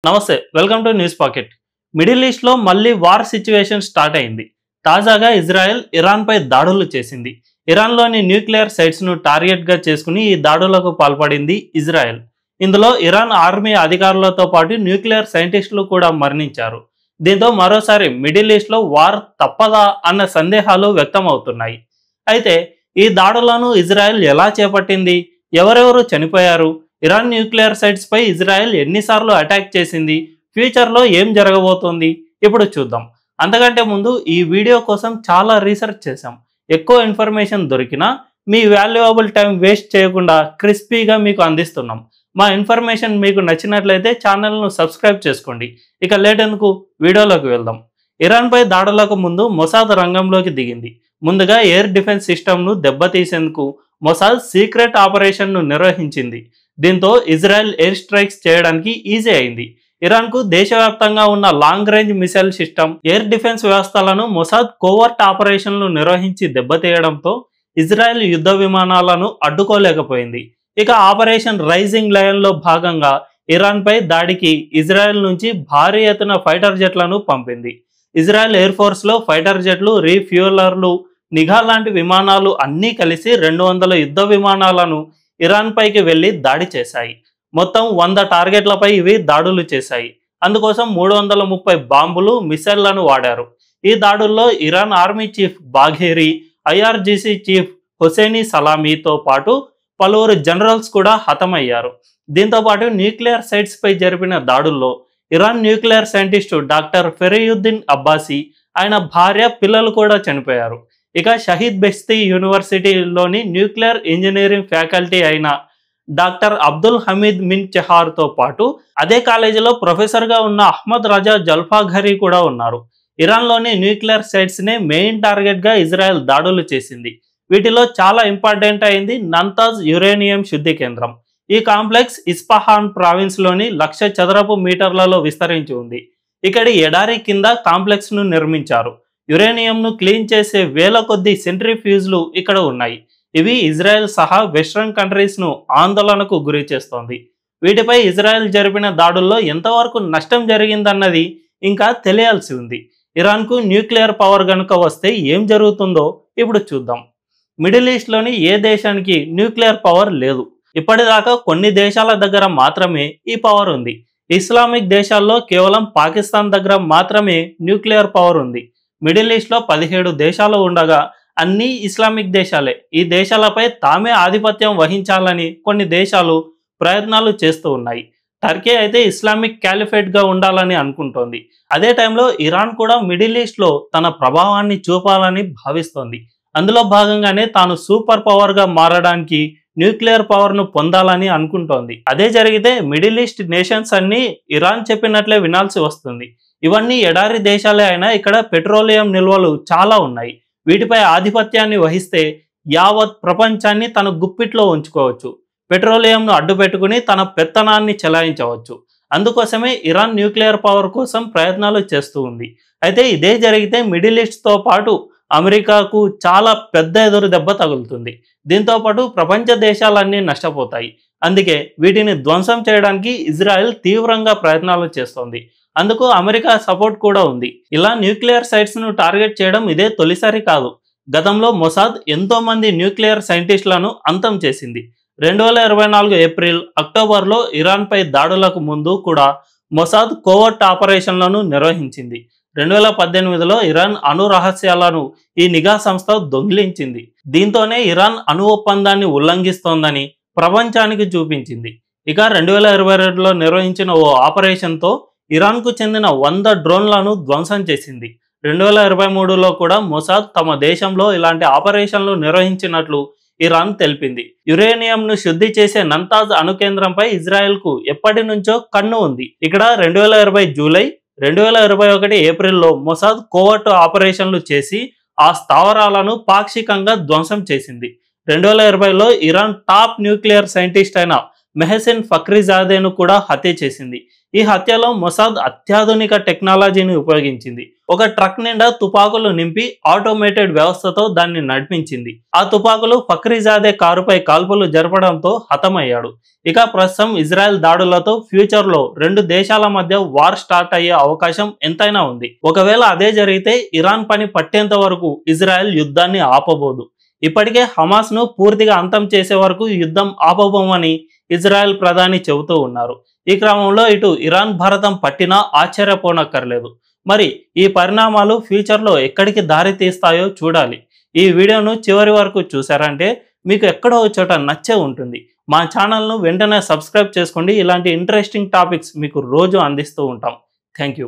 నమస్తే welcome to news pocket. Middle east లో మళ్ళీ వార్ సిచ్యువేషన్ స్టార్ట్ అయింది. తాజాగా ఇజ్రాయెల్ ఇరాన్ పై దాడులు చేసింది. ఇరాన్ లోని న్యూక్లియర్ సైట్స్ ను టార్గెట్ గా చేసుకుని ఈ దాడులకు పాల్పడింది ఇజ్రాయెల్. ఇందులో ఇరాన్ ఆర్మీ అధికారులతో పాటు న్యూక్లియర్ సైంటిస్టులు కూడా మరణించారు. దీంతో మరోసారి మిడిల్ ఈస్ట్ లో వార్ తప్పదా అన్న సందేహాలు వ్యక్తం అవుతున్నాయి. అయితే ఈ దాడులను ఇజ్రాయెల్ ఎలా చేపట్టింది, ఎవరెవరు చనిపోయారు, ఇరాన్ న్యూక్లియర్ సైట్స్ పై ఇజ్రాయెల్ ఎన్నిసార్లు అటాక్ చేసింది, ఫ్యూచర్లో ఏం జరగబోతోంది ఇప్పుడు చూద్దాం. అంతకంటే ముందు ఈ వీడియో కోసం చాలా రీసెర్చ్ చేశాం. ఎక్కువ ఇన్ఫర్మేషన్ దొరికినా మీ వాల్యుయబుల్ టైం వేస్ట్ చేయకుండా క్రిస్పీగా మీకు అందిస్తున్నాం. మా ఇన్ఫర్మేషన్ మీకు నచ్చినట్లయితే ఛానల్ను సబ్స్క్రైబ్ చేసుకోండి. ఇక లేట్ ఎందుకు వీడియోలోకి వెళ్దాం. ఇరాన్పై దాడులకు ముందు మొసాద్ రంగంలోకి దిగింది. ముందుగా ఎయిర్ డిఫెన్స్ సిస్టమ్ను దెబ్బతీసేందుకు మొసాద్ సీక్రెట్ ఆపరేషన్ను నిర్వహించింది. దీంతో ఇజ్రాయెల్ ఎయిర్ స్ట్రైక్స్ చేయడానికి ఈజీ అయింది. ఇరాన్కు దేశవ్యాప్తంగా ఉన్న long range missile system, air defence వ్యవస్థలను మొసాద్ కోవర్ట్ ఆపరేషన్లు నిర్వహించి దెబ్బతీయడంతో ఇజ్రాయెల్ యుద్ధ విమానాలను అడ్డుకోలేకపోయింది. ఇక ఆపరేషన్ రైజింగ్ లయన్లో భాగంగా ఇరాన్పై దాడికి ఇజ్రాయెల్ నుంచి భారీ ఎత్తున ఫైటర్ జెట్లను పంపింది. ఇజ్రాయెల్ ఎయిర్ ఫోర్స్లో ఫైటర్ జెట్లు, రీఫ్యూలర్లు, నిఘా లాంటి విమానాలు అన్నీ కలిసి 200 యుద్ధ విమానాలను ఇరాన్ పైకి వెళ్లి దాడి చేశాయి. మొత్తం 100 టార్గెట్లపై ఇవి దాడులు చేశాయి. అందుకోసం 330 బాంబులు, మిసైళ్లను వాడారు. ఈ దాడుల్లో Iran army chief Bagheri, IRGC chief Hosseini సలామీతో పాటు పలువురు జనరల్స్ కూడా హతమయ్యారు. దీంతో పాటు న్యూక్లియర్ సైట్స్ పై జరిపిన దాడుల్లో Iran nuclear scientist doctor Fereydoun Abbasi, ఆయన భార్య, పిల్లలు కూడా చనిపోయారు. ఇక షహీద్ బెస్తి యూనివర్సిటీలోని న్యూక్లియర్ ఇంజనీరింగ్ ఫ్యాకల్టీ అయిన డాక్టర్ అబ్దుల్ హమీద్ మిన్ చెహార్తో పాటు అదే కాలేజీలో ప్రొఫెసర్గా ఉన్న అహ్మద్ రజా జల్ఫాఘరీ కూడా ఉన్నారు. ఇరాన్లోని న్యూక్లియర్ సైట్స్నే మెయిన్ టార్గెట్గా ఇజ్రాయెల్ దాడులు చేసింది. వీటిలో చాలా ఇంపార్టెంట్ అయింది నంతాజ్ యురేనియం శుద్ధి కేంద్రం. ఈ కాంప్లెక్స్ ఇస్ఫహాన్ ప్రావిన్స్లోని 1,00,000 చదరపు మీటర్లలో విస్తరించి ఉంది. ఇక్కడి ఎడారి కింద కాంప్లెక్స్ను నిర్మించారు. యురేనియంను క్లీన్ చేసే వేల కొద్ది సెంట్రిఫ్యూజ్లు ఇక్కడ ఉన్నాయి. ఇవి ఇజ్రాయెల్ సహా వెస్ట్రన్ కంట్రీస్ను ఆందోళనకు గురి చేస్తోంది. వీటిపై ఇజ్రాయెల్ జరిపిన దాడుల్లో ఎంతవరకు నష్టం జరిగిందన్నది ఇంకా తెలియాల్సి ఉంది. ఇరాన్కు న్యూక్లియర్ పవర్ గనుక వస్తే ఏం జరుగుతుందో ఇప్పుడు చూద్దాం. మిడిల్ ఈస్ట్లోని ఏ దేశానికి న్యూక్లియర్ పవర్ లేదు. ఇప్పటిదాకా కొన్ని దేశాల దగ్గర మాత్రమే ఈ పవర్ ఉంది. ఇస్లామిక్ దేశాల్లో కేవలం పాకిస్తాన్ దగ్గర మాత్రమే న్యూక్లియర్ పవర్ ఉంది. మిడిల్ ఈస్ట్లో 17 దేశాలు ఉండగా అన్నీ ఇస్లామిక్ దేశాలే. ఈ దేశాలపై తామే ఆధిపత్యం వహించాలని కొన్ని దేశాలు ప్రయత్నాలు చేస్తూ ఉన్నాయి. టర్కీ అయితే ఇస్లామిక్ క్యాలిఫేట్గా ఉండాలని అనుకుంటోంది. అదే టైంలో ఇరాన్ కూడా మిడిల్ ఈస్ట్లో తన ప్రభావాన్ని చూపాలని భావిస్తోంది. అందులో భాగంగానే తాను సూపర్ పవర్గా మారడానికి న్యూక్లియర్ పవర్ను పొందాలని అనుకుంటోంది. అదే జరిగితే మిడిల్ ఈస్ట్ నేషన్స్ అన్నీ ఇరాన్ చెప్పినట్లే వినాల్సి వస్తుంది. ఇవన్నీ ఎడారి దేశాలే అయినా ఇక్కడ పెట్రోలియం నిల్వలు చాలా ఉన్నాయి. వీటిపై ఆధిపత్యాన్ని వహిస్తే యావత్ ప్రపంచాన్ని తన గుప్పిట్లో ఉంచుకోవచ్చు. పెట్రోలియంను అడ్డుపెట్టుకుని తన పెత్తనాన్ని చెలాయించవచ్చు. అందుకోసమే ఇరాన్ న్యూక్లియర్ పవర్ కోసం ప్రయత్నాలు చేస్తూ ఉంది. అయితే ఇదే జరిగితే మిడిల్ ఈస్ట్తో పాటు అమెరికాకు చాలా పెద్ద ఎదురు దెబ్బ తగులుతుంది. దీంతో పాటు ప్రపంచ దేశాలన్నీ నష్టపోతాయి. అందుకే వీటిని ధ్వంసం చేయడానికి ఇజ్రాయెల్ తీవ్రంగా ప్రయత్నాలు చేస్తోంది. అందుకు అమెరికా సపోర్ట్ కూడా ఉంది. ఇలా న్యూక్లియర్ సైట్స్ను టార్గెట్ చేయడం ఇదే తొలిసారి కాదు. గతంలో మొసాద్ ఎంతో మంది న్యూక్లియర్ సైంటిస్టులను అంతం చేసింది. 2024 ఏప్రిల్, అక్టోబర్లో ఇరాన్పై దాడులకు ముందు కూడా మొసాద్ కోవర్ట్ ఆపరేషన్లను నిర్వహించింది. 2018లో ఇరాన్ అణు రహస్యాలను ఈ నిఘా సంస్థ దొంగిలించింది. దీంతోనే ఇరాన్ అణు ఒప్పందాన్ని ఉల్లంఘిస్తోందని ప్రపంచానికి చూపించింది. ఇక 2022లో నిర్వహించిన ఓ ఆపరేషన్తో ఇరాన్కు చెందిన 100 డ్రోన్లను ధ్వంసం చేసింది. 2023లో కూడా మొసాద్ తమ దేశంలో ఇలాంటి ఆపరేషన్లు నిర్వహించినట్లు ఇరాన్ తెలిపింది. యురేనియంను శుద్ధి చేసే నంతాజ్ అణు కేంద్రంపై ఇజ్రాయెల్కు ఎప్పటి నుంచో కన్ను ఉంది. ఇక్కడ 2020 జూలై, 2021 ఏప్రిల్లో మొసాద్ కోవర్ట్ ఆపరేషన్లు చేసి ఆ స్థావరాలను పాక్షికంగా ధ్వంసం చేసింది. 2020లో ఇరాన్ టాప్ న్యూక్లియర్ సైంటిస్ట్ అయిన మెహసిన్ ఫక్రీజాదేను కూడా హత్య చేసింది. ఈ హత్యలో మొసాద్ అత్యాధునిక టెక్నాలజీని ఉపయోగించింది. ఒక ట్రక్ నిండా తుపాకులు నింపి ఆటోమేటెడ్ వ్యవస్థతో దాన్ని నడిపించింది. ఆ తుపాకులు ఫక్రీజాదే కారుపై కాల్పులు జరపడంతో హతమయ్యాడు. ఇక ప్రస్తుతం ఇజ్రాయెల్ దాడులతో ఫ్యూచర్ లో రెండు దేశాల మధ్య వార్ స్టార్ట్ అయ్యే అవకాశం ఎంతైనా ఉంది. ఒకవేళ అదే జరిగితే ఇరాన్ పని పట్టేంత వరకు ఇజ్రాయెల్ యుద్ధాన్ని ఆపబోదు. ఇప్పటికే హమాస్ ను పూర్తిగా అంతం చేసే వరకు యుద్ధం ఆపబోమని ఇజ్రాయెల్ ప్రధాని చెబుతూ ఉన్నారు. ఈ క్రమంలో ఇటు ఇరాన్ భారతం పట్టినా ఆశ్చర్యపోనక్కర్లేదు. మరి ఈ పరిణామాలు ఫ్యూచర్లో ఎక్కడికి దారి తీస్తాయో చూడాలి. ఈ వీడియోను చివరి వరకు చూసారంటే మీకు ఎక్కడో చోట నచ్చే ఉంటుంది. మా ఛానల్ను వెంటనే సబ్స్క్రైబ్ చేసుకోండి. ఇలాంటి ఇంట్రెస్టింగ్ టాపిక్స్ మీకు రోజు అందిస్తూ ఉంటాం. Thank you.